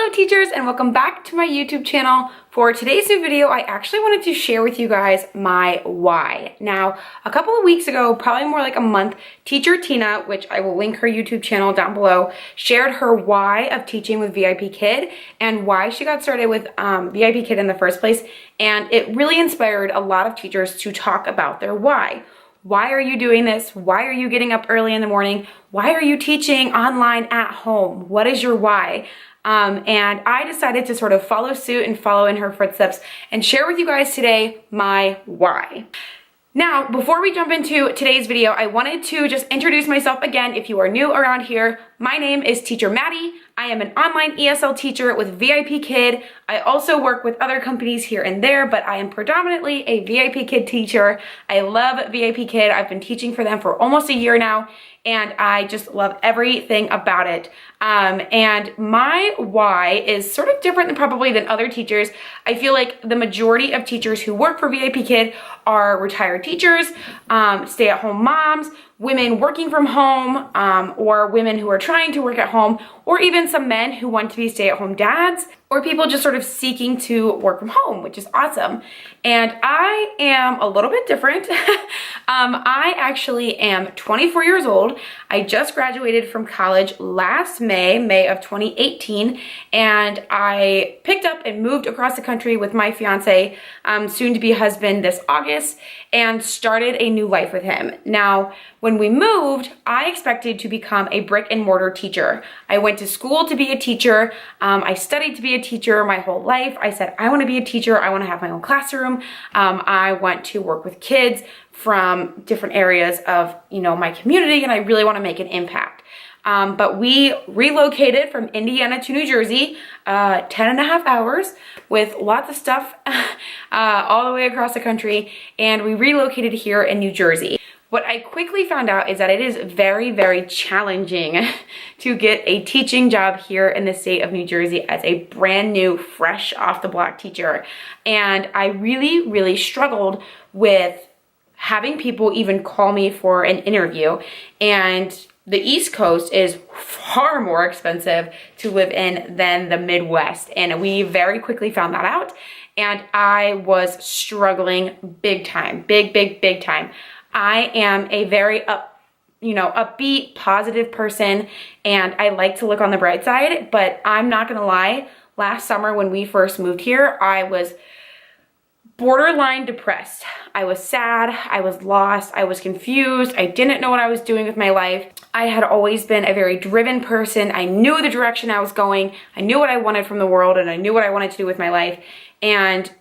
Hello teachers, and welcome back to my YouTube channel. For today's new video, I actually wanted to share with you guys my why. Now, a couple of weeks ago, probably more like a month, teacher Tina, which I will link her YouTube channel down below, shared her why of teaching with VIPKid and why she got started with VIPKid in the first place. And it really inspired a lot of teachers to talk about their why. Why are you doing this? Why are you getting up early in the morning? Why are you teaching online at home? What is your why? And I decided to sort of follow suit and follow in her footsteps and share with you guys today my why. Now, before we jump into today's video, I wanted to just introduce myself again. If you are new around here, my name is Teacher Maddie. I am an online ESL teacher with VIPKid. I also work with other companies here and there, but I am predominantly a VIPKid teacher. I love VIPKid. I've been teaching for them for almost a year now, and I just love everything about it. And my why is sort of different than other teachers. I feel like the majority of teachers who work for VIPKid are retired teachers, stay-at-home moms, women working from home, or women who are trying to work at home, or even some men who want to be stay-at-home dads, or people just sort of seeking to work from home, which is awesome. And I am a little bit different. I actually am 24 years old. I just graduated from college last May of 2018, and I picked up and moved across the country with my fiance, soon to be husband, this August, and started a new life with him. Now, when we moved, I expected to become a brick and mortar teacher. I went to school to be a teacher. I studied to be a teacher my whole life. I said, I want to be a teacher. I want to have my own classroom. I want to work with kids from different areas of, my community, and I really want to make an impact. But we relocated from Indiana to New Jersey, 10.5 hours with lots of stuff all the way across the country, and we relocated here in New Jersey. What I quickly found out is that it is very, very challenging to get a teaching job here in the state of New Jersey as a brand new, fresh off the block teacher. And I really, really struggled with having people even call me for an interview. And the East Coast is far more expensive to live in than the Midwest. And we very quickly found that out. And I was struggling big time, big time. I am a very upbeat, positive person, and I like to look on the bright side, but I'm not gonna lie, last summer when we first moved here, I was borderline depressed. I was sad, I was lost, I was confused, I didn't know what I was doing with my life. I had always been a very driven person. I knew the direction I was going, I knew what I wanted from the world, and I knew what I wanted to do with my life. And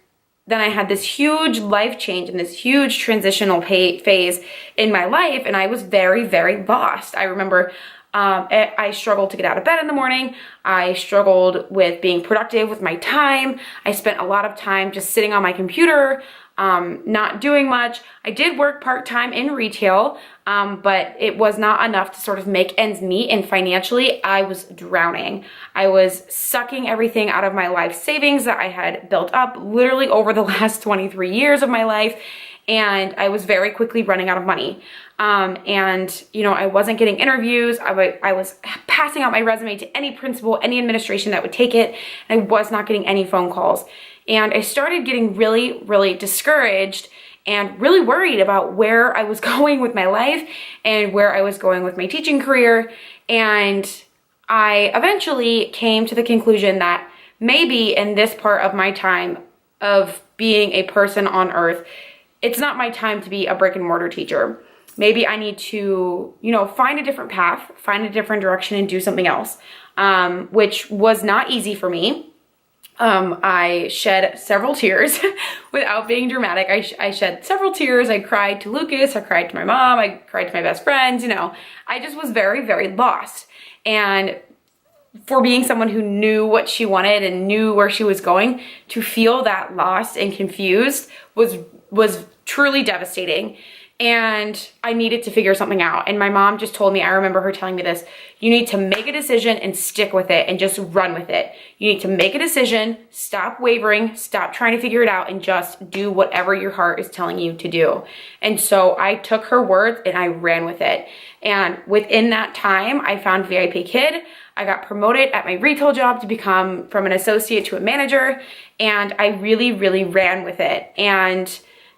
then I had this huge life change and this huge transitional phase in my life, and I was very, very lost. I remember I struggled to get out of bed in the morning. I struggled with being productive with my time. I spent a lot of time just sitting on my computer, not doing much. I did work part-time in retail, but it was not enough to sort of make ends meet, and financially I was drowning. I was sucking everything out of my life savings that I had built up literally over the last 23 years of my life, and I was very quickly running out of money. I wasn't getting interviews. I was passing out my resume to any principal, any administration that would take it, and I was not getting any phone calls. And I started getting really, really discouraged and really worried about where I was going with my life and where I was going with my teaching career. And I eventually came to the conclusion that maybe in this part of my time of being a person on earth, it's not my time to be a brick and mortar teacher. Maybe I need to, find a different path, find a different direction, and do something else, which was not easy for me. I shed several tears without being dramatic. I shed several tears. I cried to Lucas. I cried to my mom. I cried to my best friends. I just was very, very lost. And for being someone who knew what she wanted and knew where she was going, to feel that lost and confused was truly devastating. and I needed to figure something out. And my mom just told me, I remember her telling me this, you need to make a decision and stick with it and just run with it. You need to make a decision, stop wavering, stop trying to figure it out, and just do whatever your heart is telling you to do. And so I took her words and I ran with it. And within that time, I found VIPKid. I got promoted at my retail job to become from an associate to a manager, and I really, really ran with it. And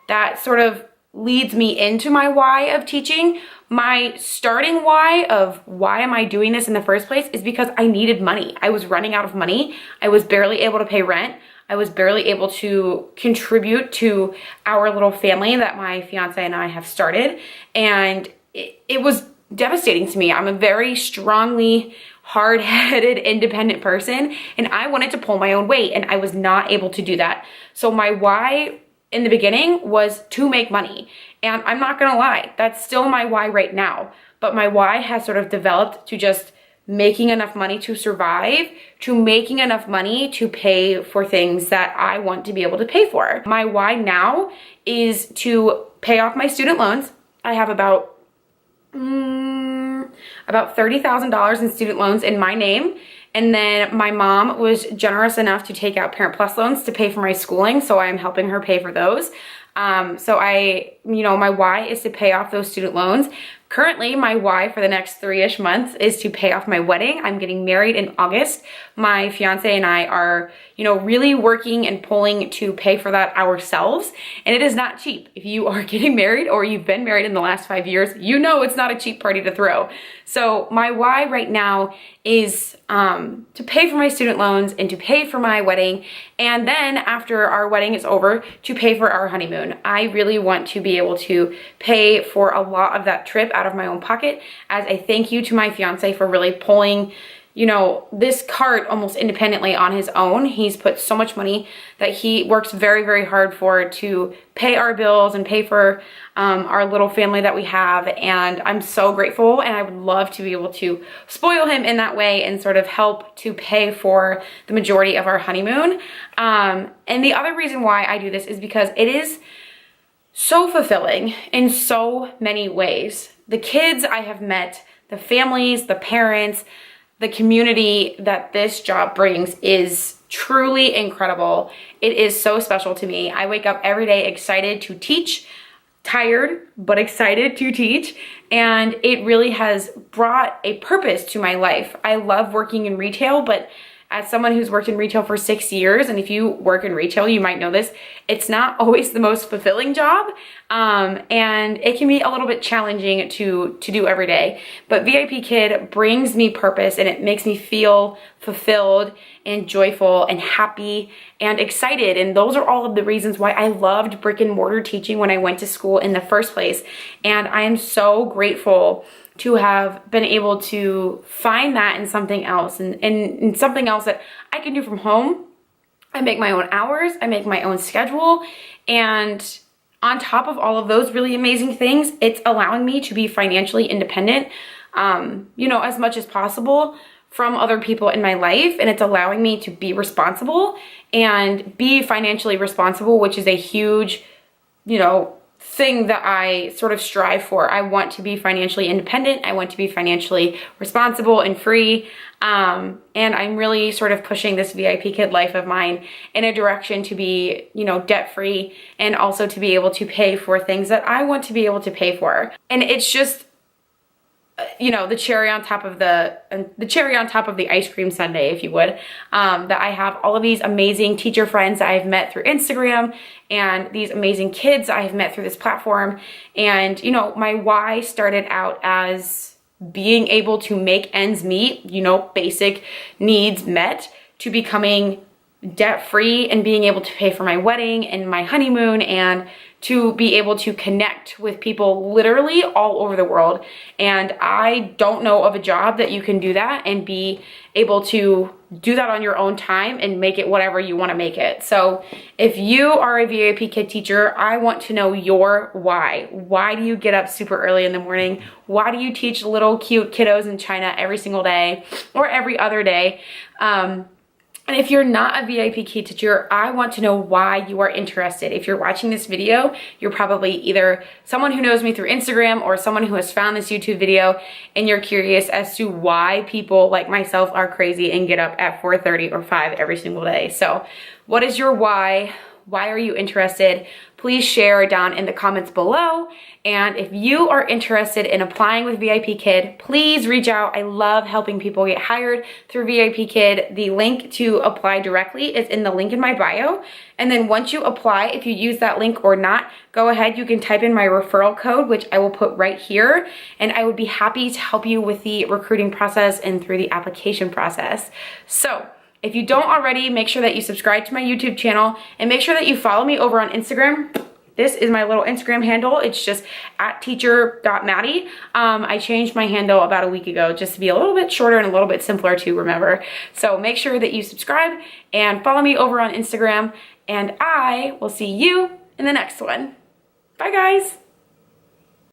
that sort of leads me into my why of teaching. My starting why of why am I doing this in the first place is because I needed money. I was running out of money. I was barely able to pay rent. I was barely able to contribute to our little family that my fiance and I have started. And it was devastating to me. I'm a very strongly hard-headed, independent person, and I wanted to pull my own weight, and I was not able to do that. So my why in the beginning was to make money. And I'm not gonna lie, that's still my why right now. But my why has sort of developed to just making enough money to survive, to making enough money to pay for things that I want to be able to pay for. My why now is to pay off my student loans. I have about $30,000 in student loans in my name. And then my mom was generous enough to take out Parent Plus loans to pay for my schooling, so I'm helping her pay for those. So my why is to pay off those student loans. Currently, my why for the next 3-ish months is to pay off my wedding. I'm getting married in August. My fiance and I are, really working and pulling to pay for that ourselves. And it is not cheap. If you are getting married or you've been married in the last 5 years, it's not a cheap party to throw. So my why right now is to pay for my student loans and to pay for my wedding. And then after our wedding is over, to pay for our honeymoon. I really want to be able to pay for a lot of that trip out of my own pocket as a thank you to my fiance for really pulling this cart almost independently on his own. He's put so much money that he works very, very hard for to pay our bills and pay for our little family that we have. And I'm so grateful, and I would love to be able to spoil him in that way and sort of help to pay for the majority of our honeymoon. And the other reason why I do this is because it is so fulfilling in so many ways. The kids I have met, the families, the parents, the community that this job brings is truly incredible. It is so special to me. I wake up every day excited to teach, tired, but excited to teach. And it really has brought a purpose to my life. I love working in retail, but as someone who's worked in retail for 6 years, and if you work in retail, you might know this, it's not always the most fulfilling job, and it can be a little bit challenging to do every day. But VIPKid brings me purpose, and it makes me feel fulfilled and joyful and happy and excited. And those are all of the reasons why I loved brick and mortar teaching when I went to school in the first place. And I am so grateful to have been able to find that in something else, and something else that I can do from home. I make my own hours, I make my own schedule, and on top of all of those really amazing things, it's allowing me to be financially independent, as much as possible from other people in my life, and it's allowing me to be responsible and be financially responsible, which is a huge, thing that I sort of strive for. I want to be financially independent. I want to be financially responsible and free. And I'm really sort of pushing this VIPKid life of mine in a direction to be, debt-free, and also to be able to pay for things that I want to be able to pay for. And it's just, the cherry on top of the ice cream sundae, if you would, that I have all of these amazing teacher friends that I've met through Instagram, and these amazing kids I have met through this platform. And, my why started out as being able to make ends meet, basic needs met, to becoming debt-free and being able to pay for my wedding and my honeymoon, and to be able to connect with people literally all over the world. And I don't know of a job that you can do that and be able to do that on your own time and make it whatever you want to make it. So if you are a VIPKid teacher, I want to know your why. Why do you get up super early in the morning? Why do you teach little cute kiddos in China every single day or every other day? And if you're not a VIPKid teacher, I want to know why you are interested. If you're watching this video, you're probably either someone who knows me through Instagram or someone who has found this YouTube video and you're curious as to why people like myself are crazy and get up at 4:30 or 5 every single day. So what is your why? Why are you interested? Please share down in the comments below. And if you are interested in applying with VIPKid, please reach out. I love helping people get hired through VIPKid. The link to apply directly is in the link in my bio. And then once you apply, if you use that link or not, go ahead, you can type in my referral code, which I will put right here. And I would be happy to help you with the recruiting process and through the application process. So if you don't already, make sure that you subscribe to my YouTube channel and make sure that you follow me over on Instagram. This is my little Instagram handle. It's just @teacher.maddy. I changed my handle about a week ago just to be a little bit shorter and a little bit simpler to remember. So make sure that you subscribe and follow me over on Instagram, and I will see you in the next one. Bye guys.